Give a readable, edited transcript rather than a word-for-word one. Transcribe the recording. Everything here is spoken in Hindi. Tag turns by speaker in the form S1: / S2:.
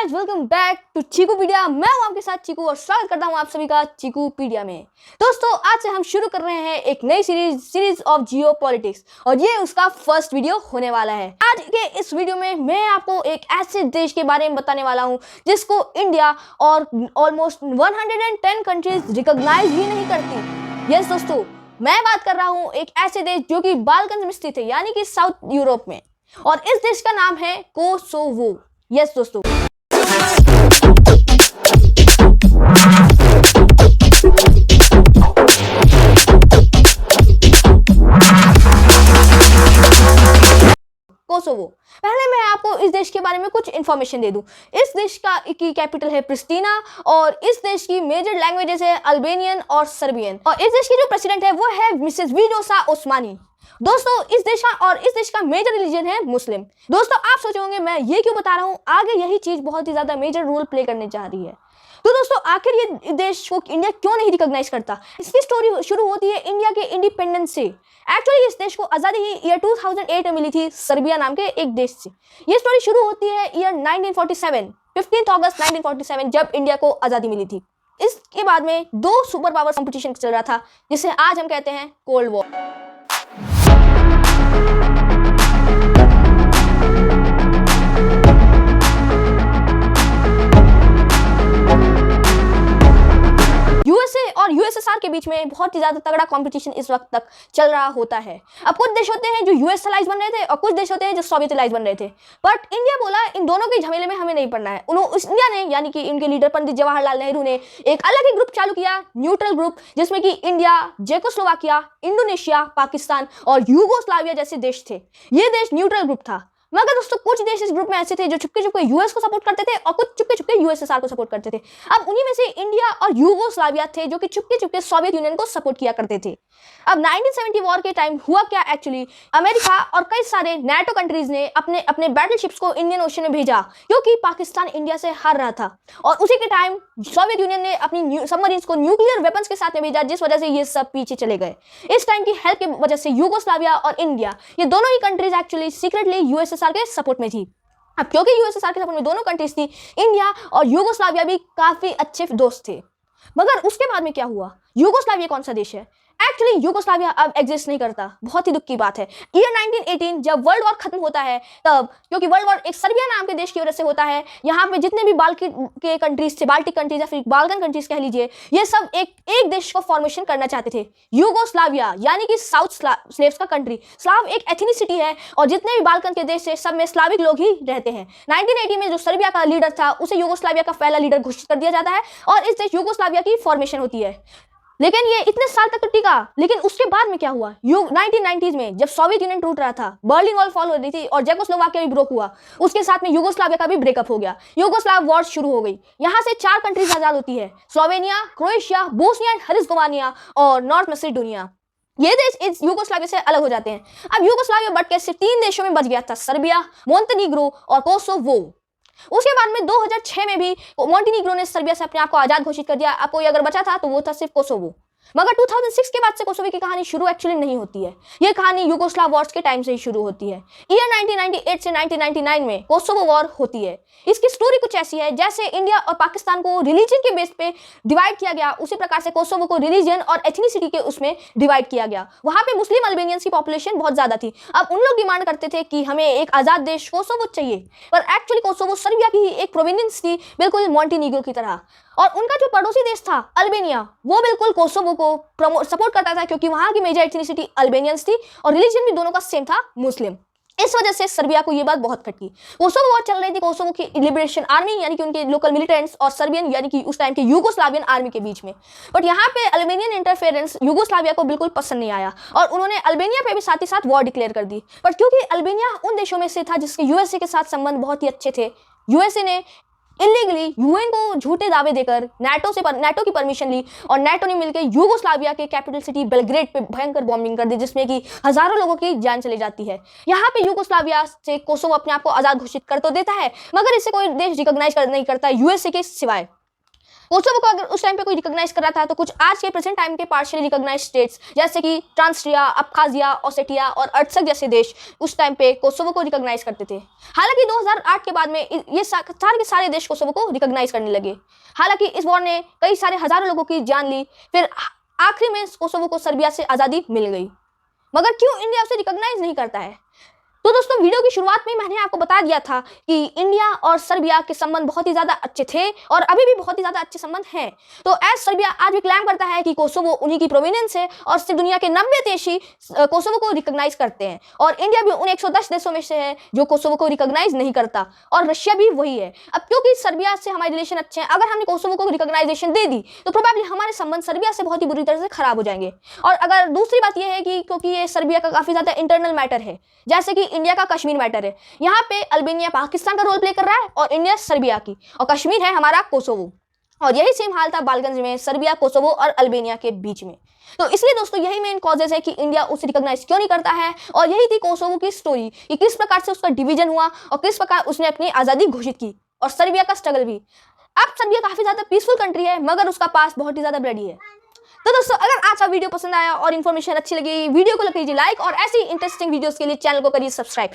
S1: Guys, welcome back to Cheekupedia. मैं हूं आपके साथ चीकू और स्वागत करता हूं आप सभी का चीकूपीडिया में। दोस्तों, आज से हम शुरू कर रहे हैं एक नई सीरीज ऑफ जियो पॉलिटिक्स और ये उसका फर्स्ट वीडियो होने वाला है। आज के इस वीडियो में मैं आपको एक ऐसे देश के बारे में बताने वाला हूं जिसको इंडिया और ऑलमोस्ट 110 कंट्रीज रिकॉग्नाइज ही नहीं करती। यस दोस्तों, मैं बात कर रहा हूं एक ऐसे देश जो कि बाल्कन में स्थित है, यानी कि साउथ यूरोप में, और इस देश का नाम है कोसोवो। यस दोस्तों, कोसोवो। पहले मैं आपको इस देश के बारे में कुछ इंफॉर्मेशन दे दूं। इस देश की कैपिटल है प्रिस्टीना और इस देश की मेजर लैंग्वेजेस है अल्बेनियन और सर्बियन, और इस देश की जो प्रेसिडेंट है वो है मिसेस विडोसा ओस्मानी। दोस्तों, इस देश का मेजर रिलीजन है मुस्लिम। दोस्तों, आप सोचे होंगे मैं ये क्यों बता रहा हूँ, आगे यही चीज बहुत ही ज्यादा मेजर रोल प्ले करने जा रही है। तो दोस्तों, आखिर ये देश को इंडिया क्यों नहीं रिकॉग्नाइज करता? इसकी स्टोरी शुरू होती है इंडिया के इंडिपेंडेंस से। एक्चुअली इस देश को आजादी ही ईयर 2008 में मिली थी, सर्बिया नाम के एक देश से। ये स्टोरी शुरू होती है ईयर 1947, 15 अगस्त 1947, जब इंडिया को आजादी मिली थी। इसके बाद में दो सुपर पावर कॉम्पिटिशन चल रहा था, जिसे आज हम कहते हैं कोल्ड वॉर। यूएसए और यूएसएसआर के बीच में बहुत ही ज्यादा तगड़ा कंपटीशन इस वक्त तक चल रहा होता है। अब कुछ देश होते हैं जो यूएसएलाइज बन रहे थे और कुछ देश होते हैं जो सोवियतलाइज बन रहे थे, बट इंडिया बोला इन दोनों के झमेले में हमें नहीं पड़ना है। इंडिया ने, यानी कि इनके लीडर पंडित जवाहरलाल नेहरू ने एक अलग ही ग्रुप चालू किया, न्यूट्रल ग्रुप, जिसमें कि इंडिया, चेकोस्लोवाकिया, इंडोनेशिया, पाकिस्तान और यूगोस्लाविया जैसे देश थे। ये देश न्यूट्रल ग्रुप था। मगर दोस्तों, कुछ देश इस ग्रुप में ऐसे थे जो चुपके चुपके यूएस को सपोर्ट करते थे और कुछ चुपके चुपके यूएसएसआर को सपोर्ट करते थे। अब उन्हीं में से इंडिया और यूगोस्लाविया थे जो कि चुपके चुपके सोवियत यूनियन को सपोर्ट किया करते थे। अब 1970 वॉर के टाइम हुआ क्या, एक्चुअली अमेरिका और कई सारे नाटो कंट्रीज ने अपने अपने बैटलशिप्स को इंडियन ओशन में भेजा, क्योंकि पाकिस्तान इंडिया से हार रहा था। और उसी के टाइम सोवियत यूनियन ने अपनी सबमरीन्स को न्यूक्लियर वेपन्स के साथ में भेजा, जिस वजह से ये सब पीछे चले गए। इस टाइम की हेल्प की वजह से यूगोस्लाविया और इंडिया, ये दोनों ही कंट्रीज एक्चुअली सीक्रेटली यूएसएसआर के सपोर्ट में थी। अब क्योंकि यूएसएसआर के सपोर्ट में दोनों कंट्रीज थी, इंडिया और यूगोस्लाविया भी काफी अच्छे दोस्त थे। मगर उसके बाद में क्या हुआ? यूगोस्लाविया कौन सा देश है? एक्चुअली यूगोस्लाविया अब एग्जिस्ट नहीं करता। बहुत ही दुख की बात है। ईयर 1918 जब वर्ल्ड वॉर खत्म होता है, तब, क्योंकि वर्ल्ड वॉर एक सर्बिया नाम के देश की वजह से होता है, यहाँ पे जितने भी बाल्टिक कंट्रीज थे, बाल्टिक कंट्रीज या फिर बाल्कन कंट्रीज कह लीजिए, ये सब एक देश को फॉर्मेशन करना चाहते थे, यूगोस्लाविया, यानी कि साउथ स्लेव्स का कंट्री। स्लाव एक एथनिसिटी है और जितने भी बाल्कन के देश थे सब में स्लाविक लोग ही रहते हैं। 1980 में जो सर्बिया का लीडर था उसे यूगोस्लाविया का पहला लीडर घोषित कर दिया जाता है और इस देश यूगोस्लाविया की फॉर्मेशन होती है। लेकिन ये इतने साल तक तो टिका, लेकिन उसके बाद में क्या हुआ? 1990s में जब सोवियत यूनियन टूट रहा था, बर्लिन वॉल फॉल हो रही थी और चेकोस्लोवाकिया भी ब्रेक हुआ, उसके साथ में यूगोस्लाविया का भी ब्रेकअप हो गया। यूगोस्लाव वॉर शुरू हो गई। यहाँ से 4 कंट्रीज आजाद होती है, Slovenia, Croatia, Bosnia and Herzegovina और नॉर्थ मैसेडोनिया। ये देश इस यूगोस्लाविया से अलग हो जाते हैं। अब यूगोस्लाविया बढ़ के सिर्फ 3 देशों में बच गया था, सर्बिया, मोंटेनीग्रो और कोसोवो। उसके बाद में 2006 में भी मोंटेनीग्रो ने सर्बिया से अपने आप को आजाद घोषित कर दिया। अब कोई अगर बचा था तो वो था सिर्फ कोसोवो। मगर 2006 के बाद से कोसोवो की कहानी शुरू एक्चुअली नहीं होती है। ये कहानी यूगोस्लाव वॉर्स के टाइम से ही शुरू होती है। ईयर 1998 से 1999 में कोसोवो वॉर होती है। इसकी स्टोरी कुछ ऐसी है, जैसे इंडिया और पाकिस्तान को रिलीजन के बेस पे डिवाइड किया गया, उसी प्रकार से कोसोवो को रिलीजन और एथनिसिटी के उसमें डिवाइड किया गया। वहां पे मुस्लिम अल्बेनियंस की पॉपुलेशन बहुत ज्यादा थी। अब उन लोग डिमांड करते थे कि हमें एक आजाद देश कोसोवो चाहिए, पर एक्चुअली कोसोवो सर्बिया की ही एक प्रोविंस थी, बिल्कुल मोंटेनीग्रो की तरह। और उनका जो पड़ोसी देश था अल्बेनिया, वो बिल्कुल कोसोवो को सपोर्ट करता था, क्योंकि वहां की मेजर एथनिसिटी अल्बेनियंस थी और रिलीजन भी दोनों का सेम था, मुस्लिम। इस वजह से सर्बिया को ये बात बहुत खटकी। कोसोवो वॉर चल रही थी कोसोवो की लिबरेशन आर्मी, यानी कि उनके लोकल मिलिटेंट्स, और सर्बियन, यानी कि उस टाइम के यूगोस्लावियन आर्मी के बीच में। बट यहाँ पे अल्बेनियन इंटरफेरेंस यूगोस्लाविया को बिल्कुल पसंद नहीं आया और उन्होंने अल्बेनिया पे भी साथ ही साथ वॉर डिक्लेयर कर दी। बट क्योंकि अल्बेनिया उन देशों में से था जिसके यूएसए के साथ संबंध बहुत ही अच्छे थे, यूएसए ने इलीगली यूएन को झूठे दावे देकर नाटो की परमिशन ली और नाटो ने मिलकर यूगोस्लाविया के कैपिटल सिटी बेलग्रेड पे भयंकर बॉम्बिंग कर दी, जिसमें कि हजारों लोगों की जान चली जाती है। यहाँ पे यूगोस्लाविया से कोसोवो अपने आप को आजाद घोषित कर तो देता है, मगर इसे कोई देश रिकॉग्नाइज नहीं करता यूएसए के सिवाय। कोसोवो को अगर उस टाइम पे कोई रिकॉग्नाइज कर रहा था तो कुछ आज के प्रेजेंट टाइम के पार्शियली रिकॉग्नाइज स्टेट्स जैसे कि ट्रांसनिस्ट्रिया, अब्खाजिया, ओसेटिया और अर्त्सक जैसे देश उस टाइम पे कोसोवो को रिकॉग्नाइज करते थे। हालांकि 2008 के बाद में ये सारे के सारे देश कोसोवो को रिकॉग्नाइज करने लगे। हालांकि इस वॉर ने कई सारे हजारों लोगों की जान ली। फिर आखिरी में कोसोवो को सर्बिया से आज़ादी मिल गई। मगर क्यों इंडिया उसे रिकॉग्नाइज नहीं करता है? तो दोस्तों, वीडियो की शुरुआत में मैंने आपको बता दिया था कि इंडिया और सर्बिया के संबंध बहुत ही ज़्यादा अच्छे थे और अभी भी बहुत ही ज़्यादा अच्छे संबंध हैं। तो एज सर्बिया आज भी क्लेम करता है कि कोसोवो उन्हीं की प्रोविनेंस है और सिर्फ दुनिया के 90 देश ही कोसोवो को रिकॉग्नाइज करते हैं और इंडिया भी उन 110 देशों में से है जो कोसोवो को रिकॉग्नाइज नहीं करता और रशिया भी वही है। अब क्योंकि सर्बिया से हमारे रिलेशन अच्छे हैं, अगर हमने कोसोवो को रिकॉग्नाइजेशन दे दी तो प्रोबेबली हमारे संबंध सर्बिया से बहुत ही बुरी तरह से खराब हो जाएंगे। और अगर दूसरी बात यह है कि क्योंकि ये सर्बिया का काफ़ी ज़्यादा इंटरनल मैटर है, जैसे कि इंडिया का कश्मीर मैटर है, यहाँ पे अल्बानिया पाकिस्तान का रोल प्ले कर रहा है और इंडिया सर्बिया की, और कश्मीर है हमारा कोसोवो। और यही सेम हाल था बालगंज में सर्बिया, कोसोवो और अल्बानिया के बीच में। तो इसलिए दोस्तों यही मेन कॉजेज है कि इंडिया उसे रिकॉग्नाइज क्यों नहीं करता है। और यही थी कोसोवो की स्टोरी कि किस प्रकार से उसका डिवीजन हुआ और किस प्रकार उसने अपनी आज़ादी घोषित की, और सर्बिया का स्ट्रगल भी। अब सर्बिया काफ़ी ज़्यादा पीसफुल कंट्री है मगर उसका पास बहुत ही ज़्यादा ब्लडी है। तो दोस्तों, अगर आज का वीडियो पसंद आया और इन्फॉर्मेशन अच्छी लगी, वीडियो को कीजिए लाइक और ऐसी इंटरेस्टिंग वीडियोस के लिए चैनल को करिए सब्सक्राइब।